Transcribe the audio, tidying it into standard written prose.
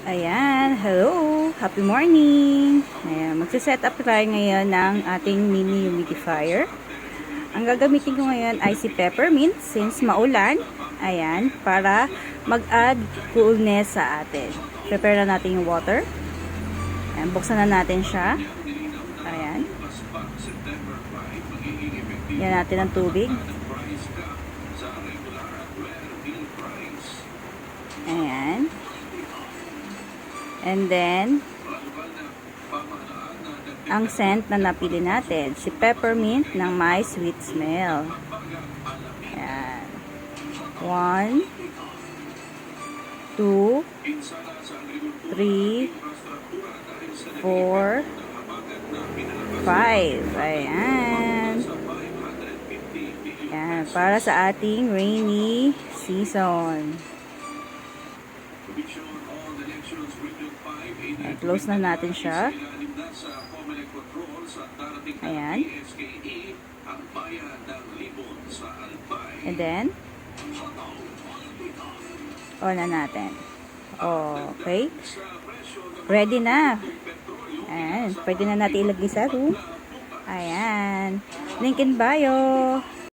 Ayan, hello! Happy morning! Ayan, magsiset up tayo ngayon ng ating mini humidifier. Ang gagamitin ko ngayon ay si peppermint since maulan. Ayan, para mag-add coolness sa atin. Prepare na natin yung water. Ayan, buksan na natin siya. Ayan. Yan natin ang tubig. Ayan. And then, ang scent na napili natin, si peppermint ng may sweet smell. Ayan. 1, 2, 3, 4, 5. Ayan. Ayan. Para sa ating rainy season. Ayan, close na natin siya. Ayan. And then, on na natin. Okay. Ready na. Ayan. Pwede na natin ilagay sa room. Ayan. Link in bio.